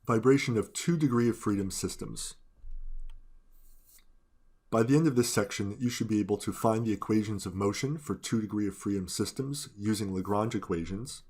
Vibration of 2 degree of freedom systems. By the end of this section, you should be able to find the equations of motion for 2 degree of freedom systems using Lagrange equations.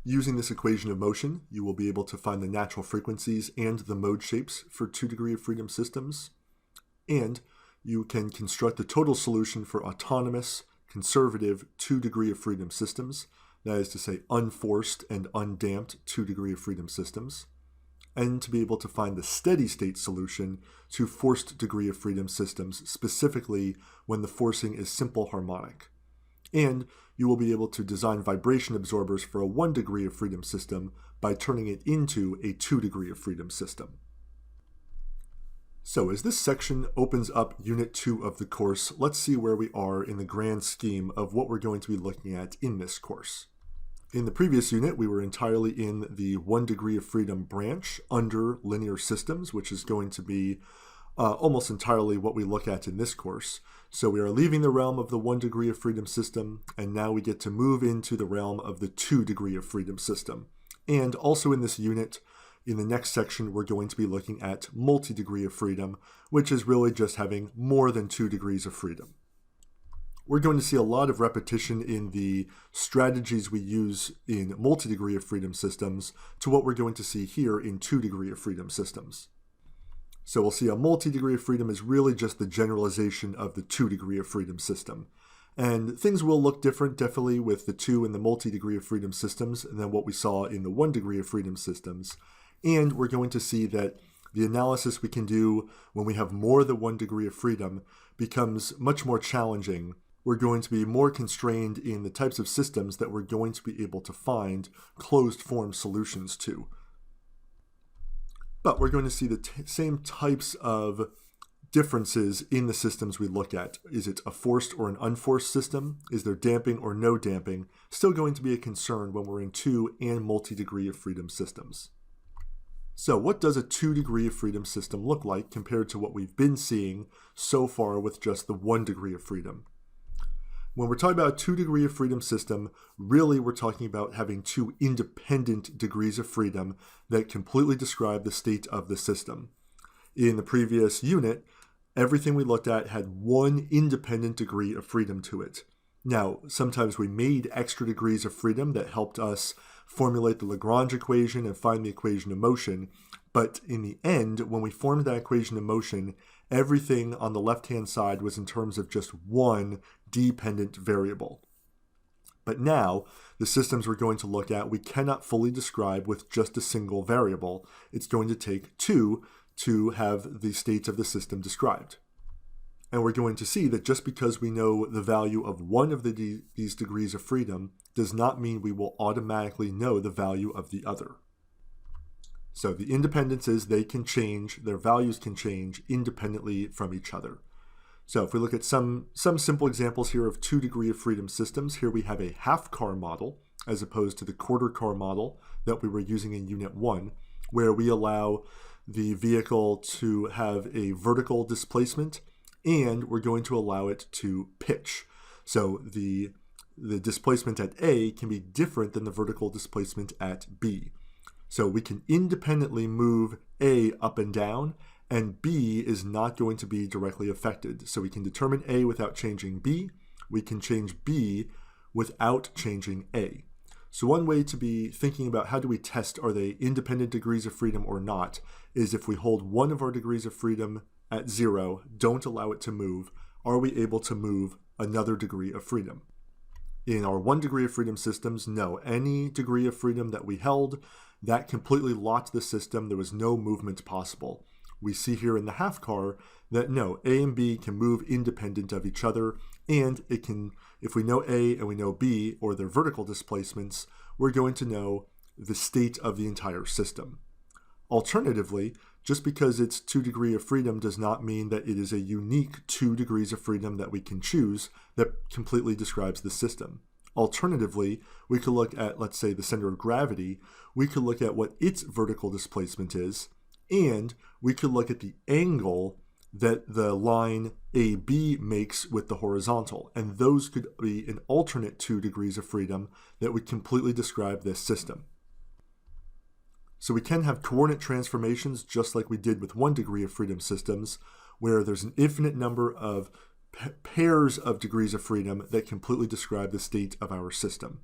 Using this equation of motion, you will be able to find the natural frequencies and the mode shapes for 2 degree of freedom systems. And you can construct the total solution for autonomous, conservative 2 degree of freedom systems, that is to say unforced and undamped 2 degree of freedom systems, and to be able to find the steady state solution to forced degree of freedom systems, specifically when the forcing is simple harmonic. And you will be able to design vibration absorbers for a 1 degree of freedom system by turning it into a 2 degree of freedom system. So as this section opens up Unit 2 of the course, let's see where we are in the grand scheme of what we're going to be looking at in this course. In the previous unit, we were entirely in the 1 degree of freedom branch under linear systems, which is going to be almost entirely what we look at in this course. So we are leaving the realm of the 1 degree of freedom system, and now we get to move into the realm of the 2 degree of freedom system. And also in this unit, in the next section, we're going to be looking at multi-degree of freedom, which is really just having more than 2 degrees of freedom. We're going to see a lot of repetition in the strategies we use in multi-degree of freedom systems to what we're going to see here in 2 degree of freedom systems. So we'll see a multi-degree of freedom is really just the generalization of the 2 degree of freedom system. And things will look different, definitely, with the 2 and the multi-degree of freedom systems than what we saw in the 1 degree of freedom systems. And we're going to see that the analysis we can do when we have more than 1 degree of freedom becomes much more challenging. We're going to be more constrained in the types of systems that we're going to be able to find closed-form solutions to. But we're going to see the same types of differences in the systems we look at. Is it a forced or an unforced system? Is there damping or no damping? Still going to be a concern when we're in 2 and multi-degree of freedom systems. So what does a 2 degree of freedom system look like compared to what we've been seeing so far with just the 1 degree of freedom? When we're talking about a 2 degree of freedom system, really we're talking about having 2 independent degrees of freedom that completely describe the state of the system. In the previous unit, everything we looked at had 1 independent degree of freedom to it. Now, sometimes we made extra degrees of freedom that helped us formulate the Lagrange equation and find the equation of motion, but in the end, when we formed that equation of motion, everything on the left-hand side was in terms of just 1 dependent variable. But now, the systems we're going to look at, we cannot fully describe with just a single variable. It's going to take 2 to have the states of the system described. And we're going to see that just because we know the value of one of these degrees of freedom does not mean we will automatically know the value of the other. So the independences, they can change, their values can change independently from each other. So if we look at some simple examples here of 2 degree of freedom systems, here we have a half-car model as opposed to the quarter-car model that we were using in Unit 1, where we allow the vehicle to have a vertical displacement and we're going to allow it to pitch. So the displacement at A can be different than the vertical displacement at B. So we can independently move A up and down, and B is not going to be directly affected. So we can determine A without changing B. We can change B without changing A. So one way to be thinking about how do we test are they independent degrees of freedom or not is if we hold one of our degrees of freedom at 0, don't allow it to move, are we able to move another degree of freedom? In our 1 degree of freedom systems, no. Any degree of freedom that we held, that completely locked the system. There was no movement possible. We see here in the half car that no, A and B can move independent of each other, and it can, if we know A and we know B, or their vertical displacements, we're going to know the state of the entire system. Alternatively, just because it's 2 degree of freedom does not mean that it is a unique 2 degrees of freedom that we can choose that completely describes the system. Alternatively, we could look at, let's say, the center of gravity. We could look at what its vertical displacement is, and we could look at the angle that the line AB makes with the horizontal, and those could be an alternate 2 degrees of freedom that would completely describe this system. So we can have coordinate transformations just like we did with 1 degree of freedom systems, where there's an infinite number of pairs of degrees of freedom that completely describe the state of our system.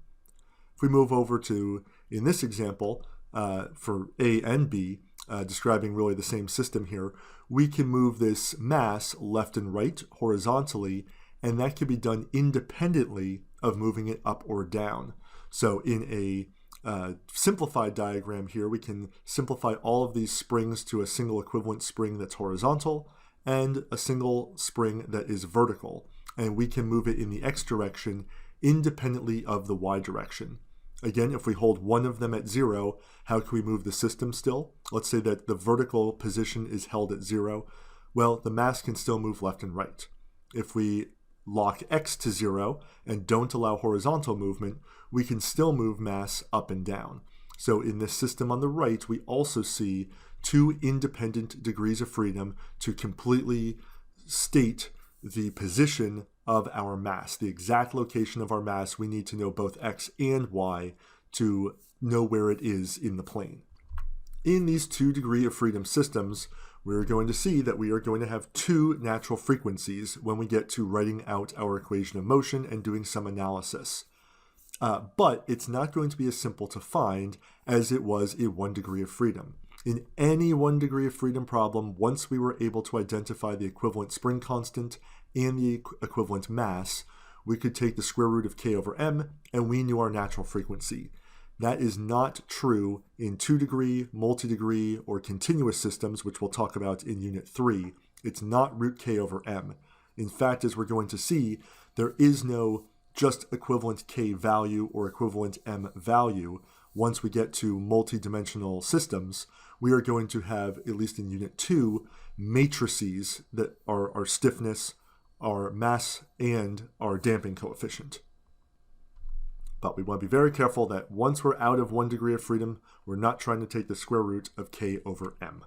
If we move over to, in this example, for A and B, describing really the same system here, we can move this mass left and right horizontally, and that can be done independently of moving it up or down. So in a simplified diagram here, we can simplify all of these springs to a single equivalent spring that's horizontal and a single spring that is vertical, and we can move it in the x direction independently of the y direction. Again, if we hold one of them at 0, how can we move the system still? Let's say that the vertical position is held at 0. Well, the mass can still move left and right. If we lock x to 0 and don't allow horizontal movement, we can still move mass up and down. So in this system on the right, we also see 2 independent degrees of freedom to completely state the position of our mass, the exact location of our mass. We need to know both x and y to know where it is in the plane. In these 2 degree of freedom systems, we're going to see that we are going to have 2 natural frequencies when we get to writing out our equation of motion and doing some analysis. But it's not going to be as simple to find as it was in 1 degree of freedom. In any 1 degree of freedom problem, once we were able to identify the equivalent spring constant and the equivalent mass, we could take the square root of k over m, and we knew our natural frequency. That is not true in 2 degree, multi-degree, or continuous systems, which we'll talk about in Unit 3. It's not root k over m. In fact, as we're going to see, there is no just equivalent k value or equivalent m value. Once we get to multi-dimensional systems, we are going to have, at least in Unit 2, matrices that are our stiffness, our mass, and our damping coefficient. But we want to be very careful that once we're out of 1 degree of freedom, we're not trying to take the square root of k over m.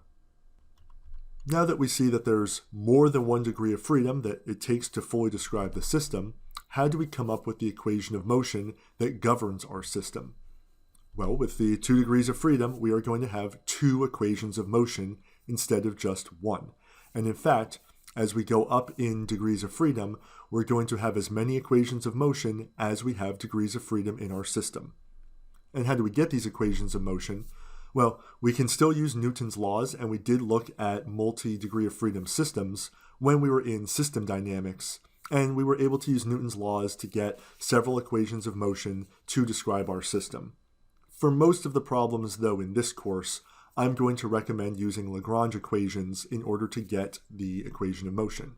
Now that we see that there's more than 1 degree of freedom that it takes to fully describe the system, how do we come up with the equation of motion that governs our system? Well, with the 2 degrees of freedom, we are going to have 2 equations of motion instead of just 1. And in fact, as we go up in degrees of freedom, we're going to have as many equations of motion as we have degrees of freedom in our system. And how do we get these equations of motion? Well, we can still use Newton's laws, and we did look at multi-degree of freedom systems when we were in system dynamics, and we were able to use Newton's laws to get several equations of motion to describe our system. For most of the problems, though, in this course, I'm going to recommend using Lagrange equations in order to get the equation of motion.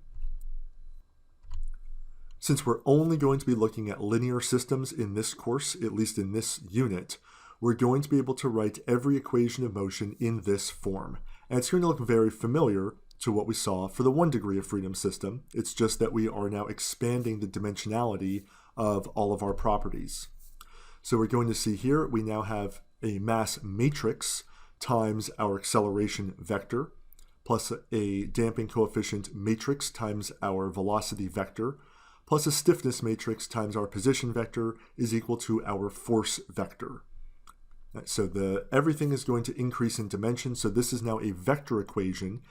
Since we're only going to be looking at linear systems in this course, at least in this unit, we're going to be able to write every equation of motion in this form. And it's going to look very familiar to what we saw for the 1 degree of freedom system. It's just that we are now expanding the dimensionality of all of our properties. So we're going to see here, we now have a mass matrix times our acceleration vector, plus a damping coefficient matrix times our velocity vector, plus a stiffness matrix times our position vector is equal to our force vector. So everything is going to increase in dimension, so this is now a vector equation,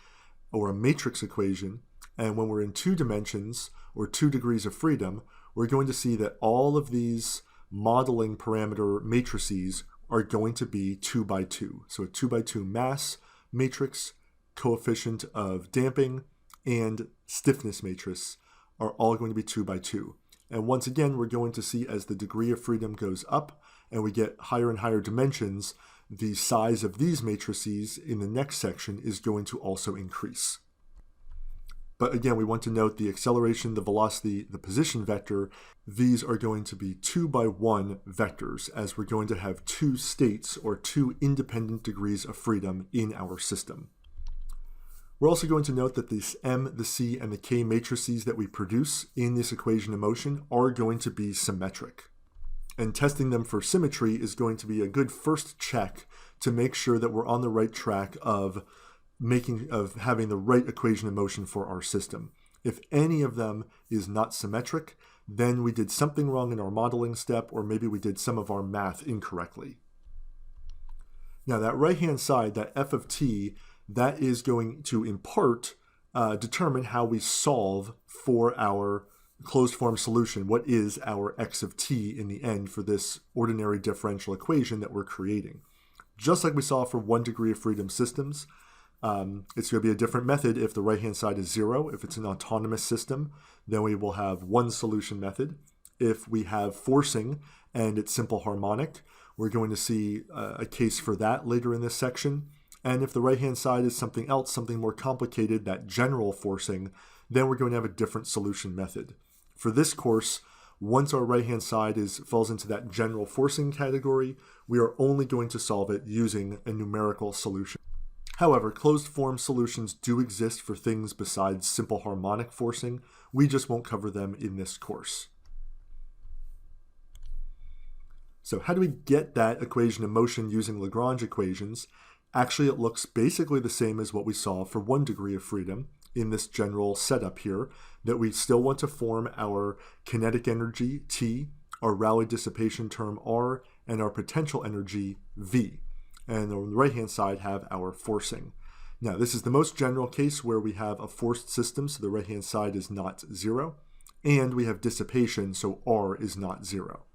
or a matrix equation, and when we're in 2 dimensions, or 2 degrees of freedom, we're going to see that all of these modeling parameter matrices are going to be 2 by 2. So a 2 by 2 mass matrix, coefficient of damping, and stiffness matrix are all going to be 2 by 2. And once again, we're going to see as the degree of freedom goes up and we get higher and higher dimensions, the size of these matrices in the next section is going to also increase. But again, we want to note the acceleration, the velocity, the position vector, these are going to be 2 by 1 vectors, as we're going to have 2 states or 2 independent degrees of freedom in our system. We're also going to note that this m, the c, and the k matrices that we produce in this equation of motion are going to be symmetric. And testing them for symmetry is going to be a good first check to make sure that we're on the right track of having the right equation of motion for our system. If any of them is not symmetric, then we did something wrong in our modeling step, or maybe we did some of our math incorrectly. Now that right-hand side, that f of t, that is going to in part determine how we solve for our closed form solution. What is our x of t in the end for this ordinary differential equation that we're creating? Just like we saw for 1 degree of freedom systems, it's going to be a different method if the right-hand side is 0. If it's an autonomous system, then we will have one solution method. If we have forcing and it's simple harmonic, we're going to see a case for that later in this section. And if the right-hand side is something else, something more complicated, that general forcing, then we're going to have a different solution method. For this course, once our right-hand side falls into that general forcing category, we are only going to solve it using a numerical solution. However, closed form solutions do exist for things besides simple harmonic forcing. We just won't cover them in this course. So how do we get that equation of motion using Lagrange equations? Actually, it looks basically the same as what we saw for 1 degree of freedom in this general setup here, that we still want to form our kinetic energy, T, our Rayleigh dissipation term, R, and our potential energy, V. And on the right-hand side have our forcing. Now, this is the most general case where we have a forced system, so the right-hand side is not 0, and we have dissipation, so R is not 0.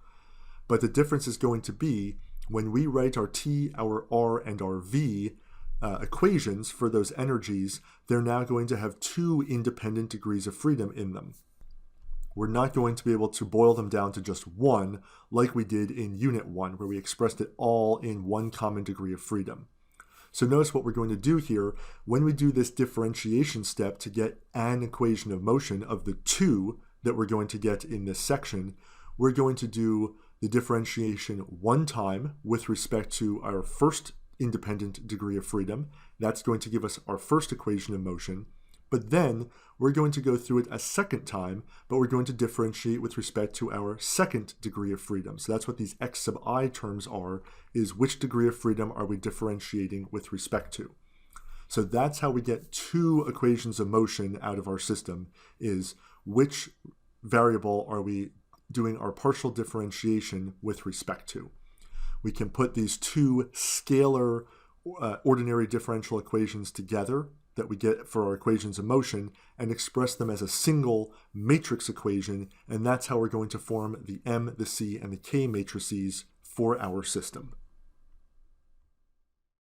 But the difference is going to be when we write our T, our R, and our V equations for those energies, they're now going to have 2 independent degrees of freedom in them. We're not going to be able to boil them down to just 1 like we did in Unit 1, where we expressed it all in 1 common degree of freedom. So notice what we're going to do here. When we do this differentiation step to get an equation of motion of the 2 that we're going to get in this section, we're going to do the differentiation 1 time with respect to our first independent degree of freedom. That's going to give us our first equation of motion. But then we're going to go through it a second time, but we're going to differentiate with respect to our second degree of freedom. So that's what these x sub I terms are, is which degree of freedom are we differentiating with respect to. So that's how we get 2 equations of motion out of our system, is which variable are we doing our partial differentiation with respect to. We can put these 2 scalar ordinary differential equations together that we get for our equations of motion and express them as a single matrix equation, and that's how we're going to form the M, the C, and the K matrices for our system.